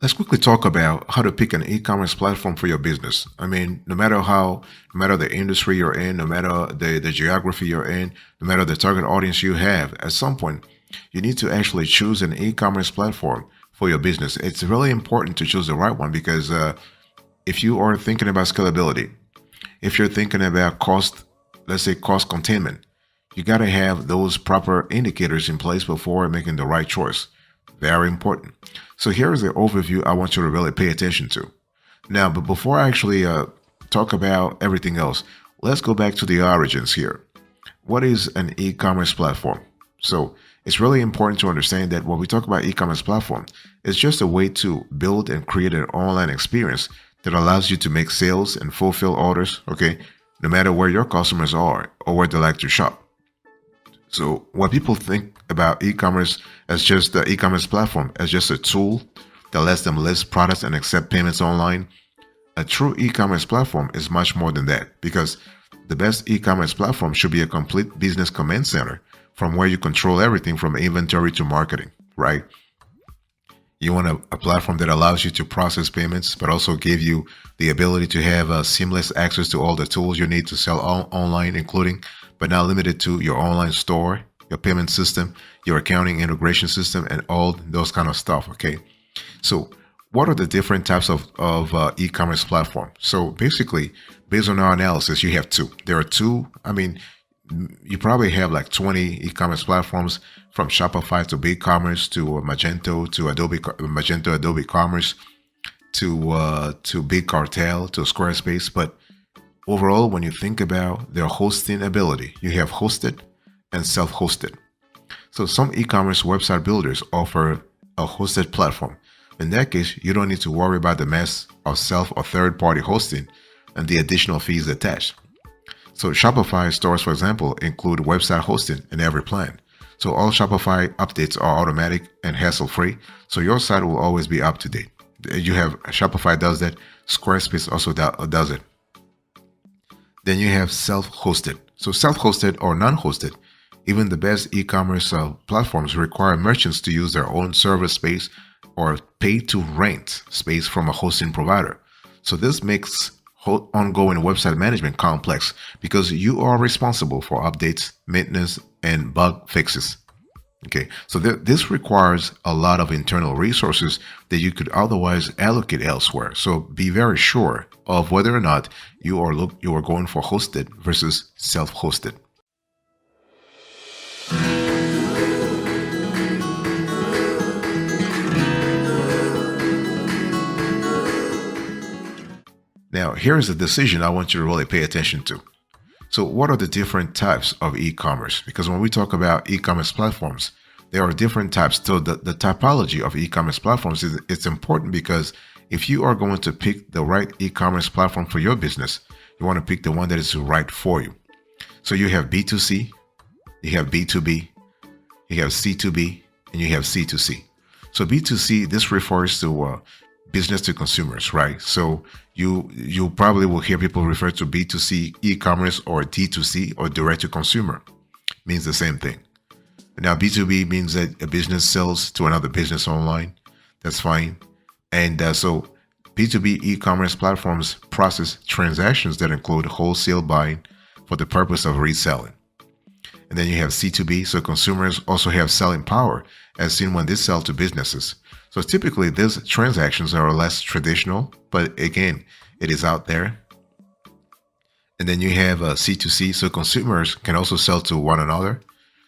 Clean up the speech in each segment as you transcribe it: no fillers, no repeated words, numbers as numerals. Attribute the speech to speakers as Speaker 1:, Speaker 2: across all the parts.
Speaker 1: Let's quickly talk about how to pick an e-commerce platform for your business. I mean, no matter the industry you're in, no matter the geography you're in, no matter the target audience you have, at some point, you need to actually choose an e-commerce platform for your business. It's really important to choose the right one because if you are thinking about scalability, if you're thinking about cost, let's say cost containment, you got to have those proper indicators in place before making the right choice. Very important. So here is the overview I want you to really pay attention to. Now, but before I actually talk about everything else, let's go back to the origins here. What is an e-commerce platform? So it's really important to understand that when we talk about e-commerce platform, it's just a way to build and create an online experience that allows you to make sales and fulfill orders, okay, no matter where your customers are or where they like to shop. So when people think about e-commerce as just the e-commerce platform, as just a tool that lets them list products and accept payments online, a true e-commerce platform is much more than that because the best e-commerce platform should be a complete business command center from where you control everything from inventory to marketing, right? You want a platform that allows you to process payments, but also give you the ability to have seamless access to all the tools you need to sell online, including, but not limited to, your online store, your payment system, your accounting integration system, and all those kind of stuff. Okay. So what are the different types of e-commerce platform? So basically, based on our analysis, you have two. There are two. I mean, you probably have like 20 e-commerce platforms from Shopify to BigCommerce to Magento to Magento Adobe Commerce to Big Cartel to Squarespace. But overall, when you think about their hosting ability, you have hosted and self-hosted. So some e-commerce website builders offer a hosted platform. In that case, you don't need to worry about the mess of self or third-party hosting and the additional fees attached. So Shopify stores, for example, include website hosting in every plan. So all Shopify updates are automatic and hassle-free. So your site will always be up to date. You have Shopify does that. Squarespace also does it. Then you have self-hosted. So self-hosted or non-hosted, even the best e-commerce platforms require merchants to use their own server space or pay to rent space from a hosting provider. So this makes ongoing website management complex because you are responsible for updates, maintenance, and bug fixes. Okay, so this requires a lot of internal resources that you could otherwise allocate elsewhere. So be very sure of whether or not you are going for hosted versus self-hosted. Now, here's a decision I want you to really pay attention to. So what are the different types of e-commerce? Because when we talk about e-commerce platforms, there are different types. So the typology of e-commerce platforms it's important because if you are going to pick the right e-commerce platform for your business, you want to pick the one that is right for you. So you have B2C, you have B2B, you have C2B, and you have C2C. So B2C, this refers to business to consumers, right? So you probably will hear people refer to B2C e-commerce or D2C or direct to consumer. Means the same thing. Now B2B means that a business sells to another business online. That's fine. And so B2B e-commerce platforms process transactions that include wholesale buying for the purpose of reselling. And then you have C2B, so consumers also have selling power as seen when they sell to businesses. So typically these transactions are less traditional, but again, it is out there. And then you have C2C, so consumers can also sell to one another.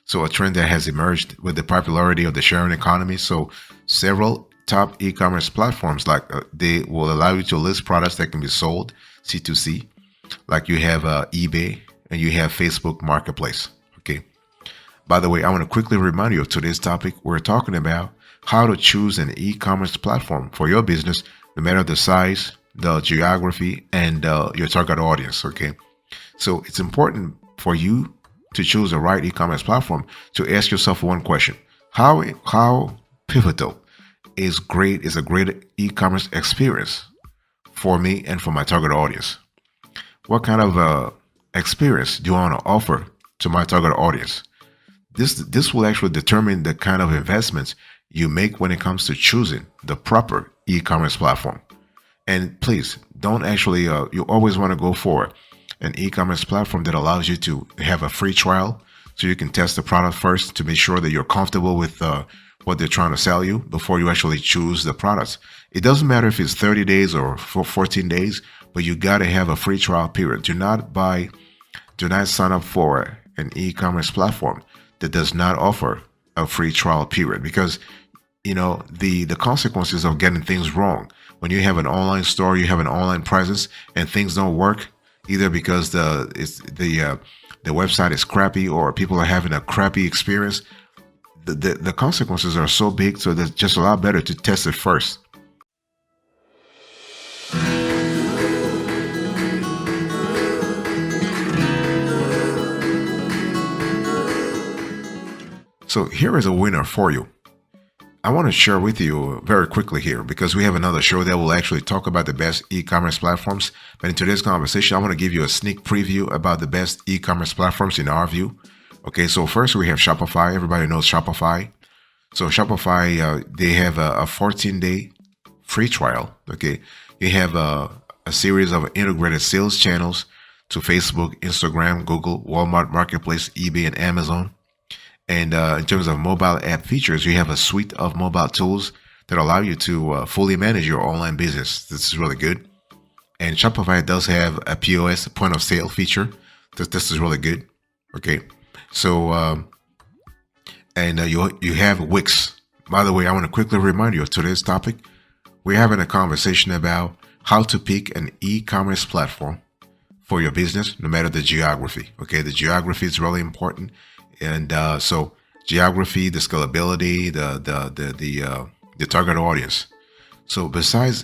Speaker 1: So a trend that has emerged with the popularity of the sharing economy. So several top e-commerce platforms, like they will allow you to list products that can be sold, C2C, like you have eBay and you have Facebook Marketplace. Okay. By the way, I want to quickly remind you of today's topic. We're talking about how to choose an e-commerce platform for your business, no matter the size, the geography, and your target audience. Okay. So it's important for you to choose the right e-commerce platform to ask yourself one question. How pivotal is a great e-commerce experience for me and for my target audience? What kind of experience do I want to offer to my target audience? This will actually determine the kind of investments you make when it comes to choosing the proper e-commerce platform. And please don't actually, you always want to go for an e-commerce platform that allows you to have a free trial so you can test the product first to make sure that you're comfortable with what they're trying to sell you before you actually choose the products. It doesn't matter if it's 30 days or for 14 days, but you got to have a free trial period. Do not sign up for an e-commerce platform that does not offer a free trial period, because the consequences of getting things wrong. When you have an online store, you have an online presence, and things don't work either because the website is crappy or people are having a crappy experience. The consequences are so big, so that's just a lot better to test it first. So here is a winner for you. I want to share with you very quickly here, because we have another show that will actually talk about the best e-commerce platforms. But in today's conversation, I want to give you a sneak preview about the best e-commerce platforms in our view. Okay, so first we have Shopify. Everybody knows Shopify. So Shopify, they have a 14-day free trial. Okay, you have a series of integrated sales channels to Facebook, Instagram, Google, Walmart Marketplace, eBay, and Amazon. And in terms of mobile app features, you have a suite of mobile tools that allow you to fully manage your online business. This is really good. And Shopify does have a POS, point of sale feature. This is really good. Okay. So, you have Wix. By the way, I want to quickly remind you of today's topic. We're having a conversation about how to pick an e-commerce platform for your business, no matter the geography. Okay. The geography is really important. And so geography, the scalability, the target audience. So besides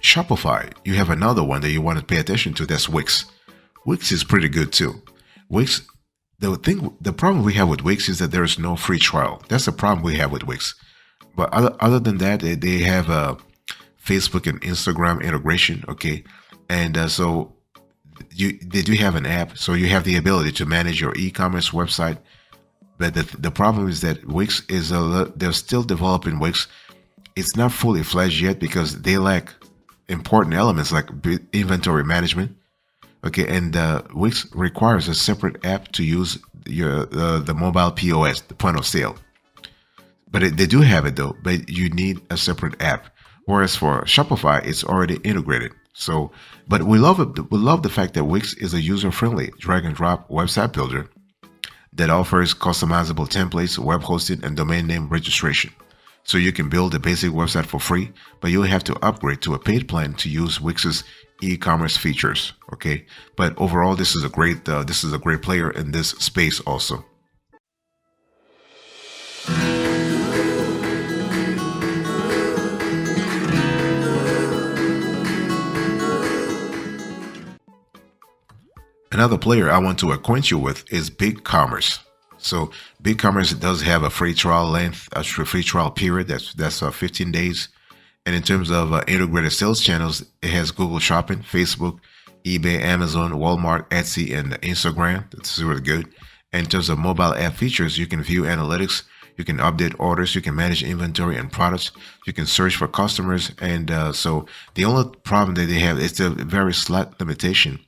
Speaker 1: Shopify, you have another one that you want to pay attention to. That's Wix. Wix is pretty good too. Wix, the problem we have with Wix is that there is no free trial. That's the problem we have with Wix. But other than that, they have a Facebook and Instagram integration. Okay, and so they do have an app, so you have the ability to manage your e-commerce website. But the problem is that Wix they're still developing Wix. It's not fully fledged yet because they lack important elements like inventory management. Okay, and Wix requires a separate app to use the mobile POS, the point of sale. But they do have it though, but you need a separate app. Whereas for Shopify, it's already integrated. So, but we love it. We love the fact that Wix is a user-friendly drag-and-drop website builder that offers customizable templates, web hosting, and domain name registration. So you can build a basic website for free, but you'll have to upgrade to a paid plan to use Wix's e-commerce features. Okay, but overall, this is a great player in this space also. Another player I want to acquaint you with is Ecommerce. So Ecommerce does have a free trial length, a free trial period. That's 15 days. And in terms of integrated sales channels, it has Google Shopping, Facebook, eBay, Amazon, Walmart, Etsy, and Instagram. That's really good. And in terms of mobile app features, you can view analytics, you can update orders, you can manage inventory and products, you can search for customers. And so the only problem that they have is a very slight limitation.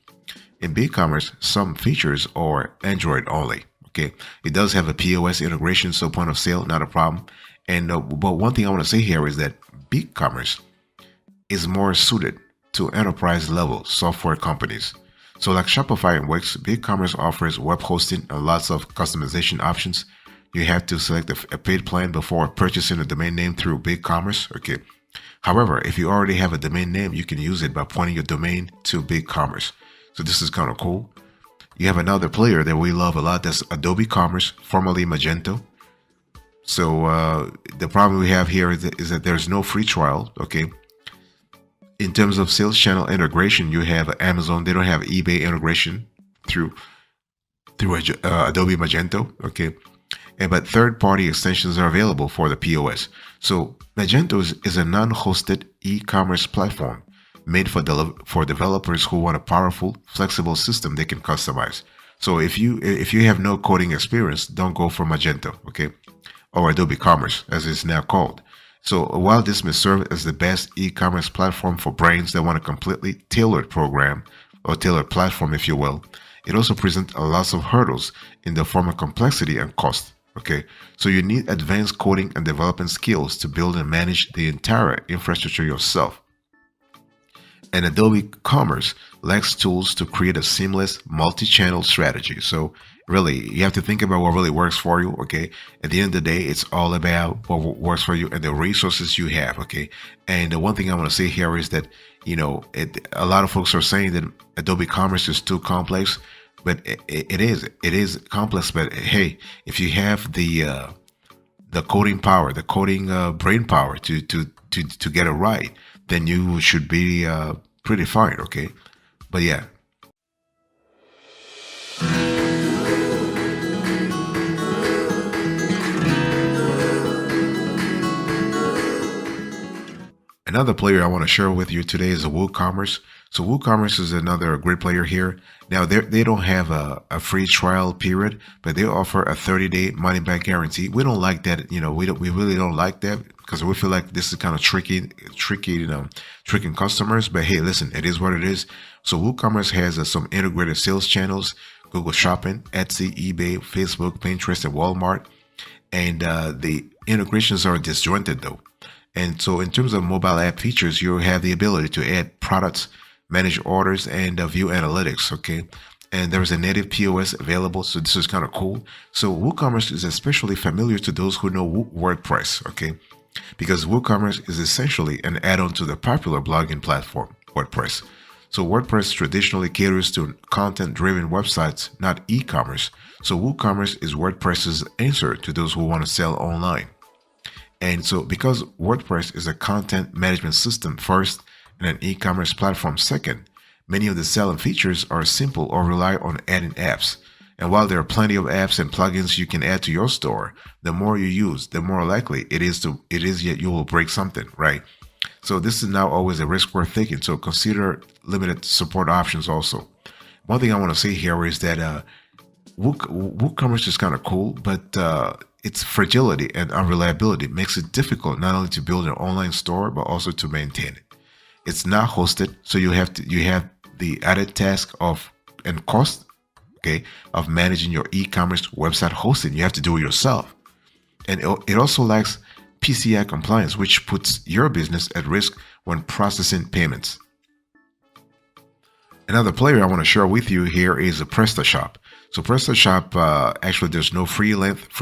Speaker 1: In Ecommerce, some features are Android only. Okay, it does have a POS integration, so point of sale, not a problem. And but one thing I want to say here is that Ecommerce is more suited to enterprise level software companies. So like Shopify and Wix, Ecommerce offers web hosting and lots of customization options. You have to select a paid plan before purchasing a domain name through Ecommerce. Okay. However, if you already have a domain name, you can use it by pointing your domain to Ecommerce. So this is kind of cool. You have another player that we love a lot. That's Adobe Commerce, formerly Magento. So the problem we have here is that there's no free trial. Okay. In terms of sales channel integration, you have Amazon. They don't have eBay integration through Adobe Magento. Okay. But third-party extensions are available for the POS. So Magento is a non-hosted e-commerce platform made for developers who want a powerful, flexible system they can customize. So if you have no coding experience, don't go for Magento, okay, or Adobe Commerce as it's now called. So while this may serve as the best e-commerce platform for brands that want a completely tailored program or tailored platform, if you will, it also presents a lot of hurdles in the form of complexity and cost. Okay, so you need advanced coding and development skills to build and manage the entire infrastructure yourself. And Adobe Commerce lacks tools to create a seamless multi-channel strategy. So really, you have to think about what really works for you. Okay. At the end of the day, it's all about what works for you and the resources you have. Okay. And the one thing I want to say here is that, a lot of folks are saying that Adobe Commerce is too complex, but it is complex. But hey, if you have the coding power, the coding brain power to get it right, then you should be pretty fine. Okay, but yeah. Another player I want to share with you today is WooCommerce. So WooCommerce is another great player here. Now they don't have a free trial period, but they offer a 30-day money back guarantee. We don't like that, we really don't like that because we feel like this is kind of tricky, tricking customers. But hey, listen, it is what it is. So WooCommerce has some integrated sales channels: Google Shopping, Etsy, eBay, Facebook, Pinterest, and Walmart. And the integrations are disjointed though. And so in terms of mobile app features, you have the ability to add products, manage orders, and view analytics. Okay. And there's a native POS available. So this is kind of cool. So WooCommerce is especially familiar to those who know WordPress. Okay. Because WooCommerce is essentially an add-on to the popular blogging platform, WordPress. So WordPress traditionally caters to content-driven websites, not e-commerce. So WooCommerce is WordPress's answer to those who want to sell online. And so because WordPress is a content management system first and an e-commerce platform second, many of the selling features are simple or rely on adding apps. And while there are plenty of apps and plugins you can add to your store, the more you use, the more likely it is that you will break something, right? So this is now always a risk worth taking. So consider limited support options also. One thing I want to say here is that WooCommerce is kind of cool, but its fragility and unreliability makes it difficult not only to build an online store but also to maintain it. It's not hosted, so you have the added task of and cost, okay, of managing your e-commerce website hosting. You have to do it yourself, and it also lacks PCI compliance, which puts your business at risk when processing payments. Another player I want to share with you here is a PrestaShop. So PrestaShop, actually, there's no free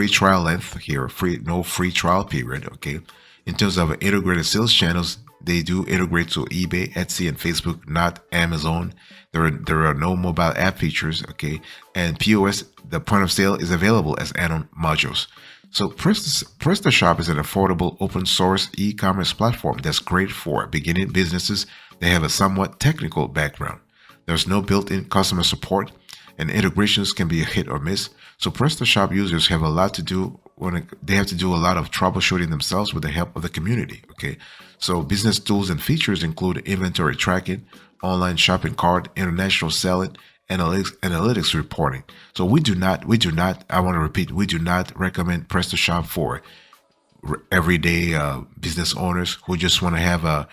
Speaker 1: trial length here, no free trial period. Okay, in terms of integrated sales channels, they do integrate to eBay, Etsy, and Facebook, not Amazon. There are no mobile app features. Okay, and POS, the point of sale, is available as add-on modules. So PrestaShop is an affordable open source e-commerce platform that's great for beginning businesses that have a somewhat technical background. There's no built-in customer support, and integrations can be a hit or miss. So PrestaShop users have a lot to do when they have to do a lot of troubleshooting themselves with the help of the community. Okay, so business tools and features include inventory tracking, online shopping cart, international selling, analytics reporting. So we do not, I want to repeat, we do not recommend PrestaShop for everyday business owners who just want to have a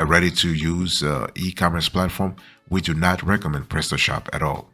Speaker 1: ready to use e-commerce platform. We do not recommend PrestaShop at all.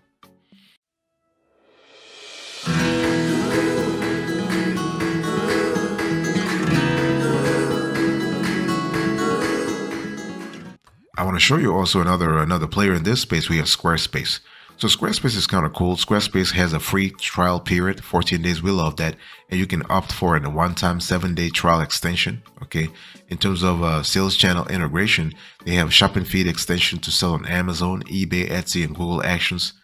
Speaker 1: I want to show you also another player in this space. We have Squarespace. So Squarespace is kind of cool. Squarespace has a free trial period, 14 days. We love that. And you can opt for a one-time 7-day trial extension. Okay. In terms of sales channel integration, they have shopping feed extension to sell on Amazon, eBay, Etsy, and Google Actions.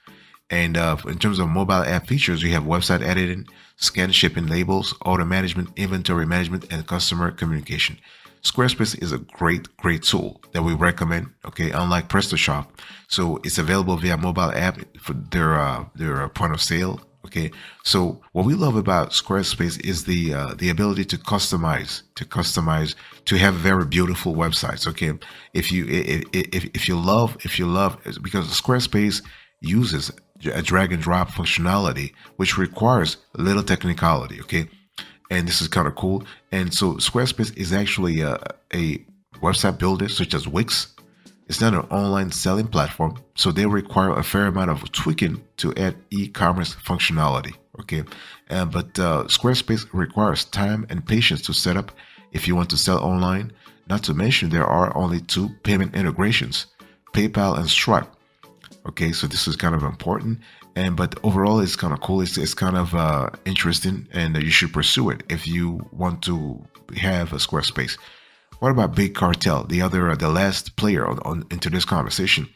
Speaker 1: And in terms of mobile app features, we have website editing, scan shipping labels, order management, inventory management, and customer communication. Squarespace is a great tool that we recommend. Okay, unlike PrestaShop, so it's available via mobile app for their point of sale. Okay, so what we love about Squarespace is the ability to customize, to have very beautiful websites. Okay, if you love, because Squarespace uses a drag and drop functionality, which requires little technicality. Okay. and this is kind of cool. And so Squarespace is actually a website builder such as Wix. It's not an online selling platform, so they require a fair amount of tweaking to add e-commerce functionality. Okay, but Squarespace requires time and patience to set up if you want to sell online. Not to mention there are only two payment integrations, PayPal and Stripe. Okay, so this is kind of important, and but overall it's kind of cool. It's kind of interesting, and you should pursue it if you want to have a Squarespace. What about Big Cartel, the last player into this conversation?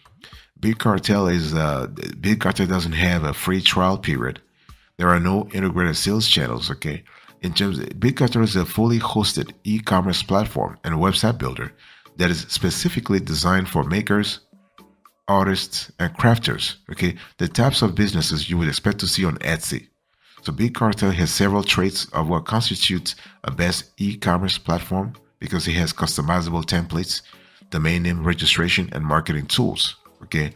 Speaker 1: Big Cartel is Big Cartel doesn't have a free trial period. There are no integrated sales channels. Okay, in terms, Big Cartel is a fully hosted e-commerce platform and website builder that is specifically designed for makers, artists, and crafters. Okay, the types of businesses you would expect to see on Etsy. So Big Cartel has several traits of what constitutes a best e-commerce platform because it has customizable templates, domain name registration, and marketing tools. Okay.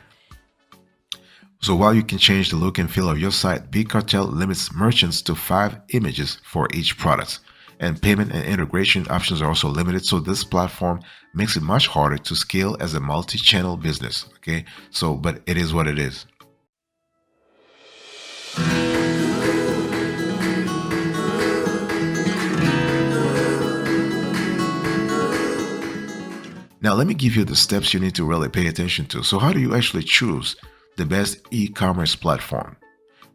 Speaker 1: So while you can change the look and feel of your site, Big Cartel limits merchants to 5 images for each product. And payment and integration options are also limited. So this platform makes it much harder to scale as a multi-channel business. Okay. So, but it is what it is. Now, let me give you the steps you need to really pay attention to. So, how do you actually choose the best e commerce platform?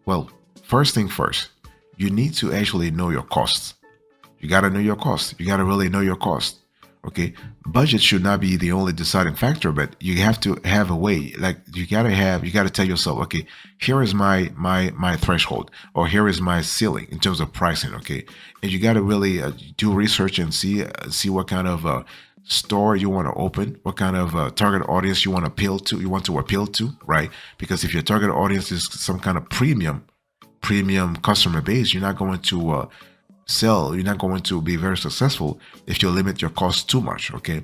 Speaker 1: Well, first thing first, you need to actually know your costs. You got to know your costs. You got to really know your costs. Okay. Budget should not be the only deciding factor, but you have to have a way. Like you got to tell yourself, okay, here is my threshold, or here is my ceiling in terms of pricing. Okay. And you got to really do research and see what kind of store you want to open, what kind of target audience you want to appeal to, right? Because if your target audience is some kind of premium customer base, you're not going to you're not going to be very successful if you limit your costs too much. Okay.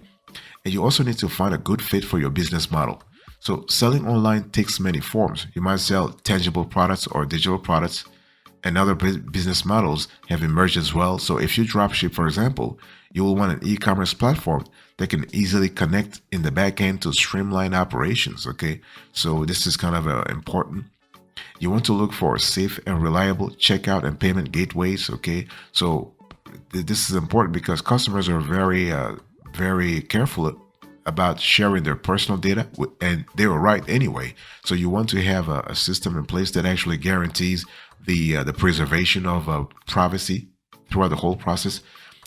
Speaker 1: And you also need to find a good fit for your business model. So selling online takes many forms. You might sell tangible products or digital products, and other business models have emerged as well. So if you dropship, for example, you will want an e-commerce platform that can easily connect in the back end to streamline operations. Okay. So this is kind of important. You want to look for safe and reliable checkout and payment gateways. Okay. So this is important because customers are very careful about sharing their personal data, and they were right anyway. So you want to have a system in place that actually guarantees the preservation of privacy throughout the whole process.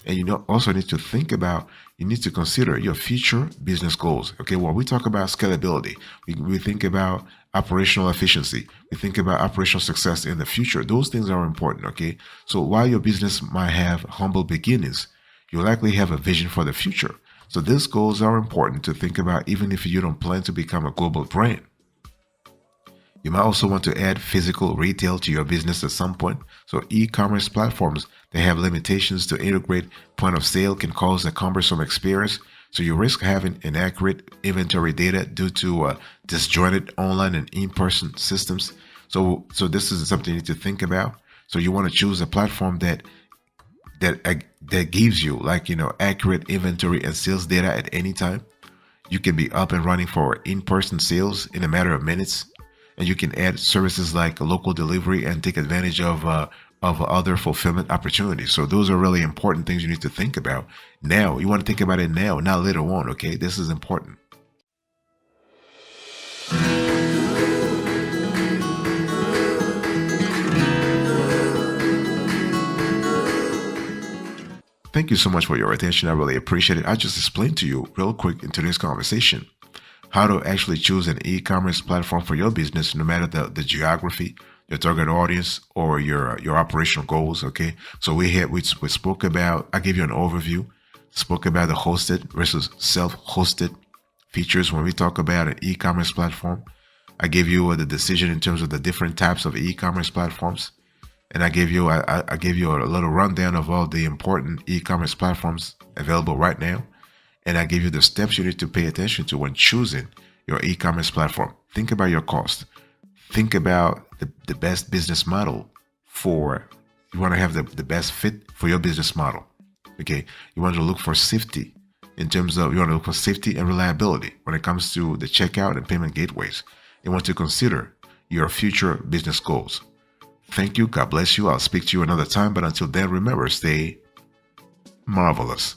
Speaker 1: And also need to you need to consider your future business goals. Okay, when we talk about scalability, we think about operational efficiency, we think about operational success in the future. Those things are important. Okay, so while your business might have humble beginnings, you likely have a vision for the future. So these goals are important to think about even if you don't plan to become a global brand. You might also want to add physical retail to your business at some point. So e-commerce platforms that have limitations to integrate point of sale can cause a cumbersome experience. So you risk having inaccurate inventory data due to disjointed online and in-person systems. So this is something you need to think about. So you want to choose a platform that gives you accurate inventory and sales data at any time. You can be up and running for in-person sales in a matter of minutes, and you can add services like local delivery and take advantage of other fulfillment opportunities. So those are really important things you need to think about now. You want to think about it now, not later on. Okay, this is important. Thank you so much for your attention. I really appreciate it. I just explained to you real quick in today's conversation how to actually choose an e-commerce platform for your business, no matter the geography, your target audience, or your operational goals. Okay, so we spoke about. I gave you an overview. Spoke about the hosted versus self-hosted features when we talk about an e-commerce platform. I gave you the decision in terms of the different types of e-commerce platforms. And I gave you a little rundown of all the important e-commerce platforms available right now. And I gave you the steps you need to pay attention to when choosing your e-commerce platform. Think about your cost. Think about the best business model for You want to have the best fit for your business model. Okay. You want to look for safety in terms of, you want to look for safety and reliability when it comes to the checkout and payment gateways. You want to consider your future business goals. Thank you. God bless you. I'll speak to you another time. But until then, remember, stay marvelous.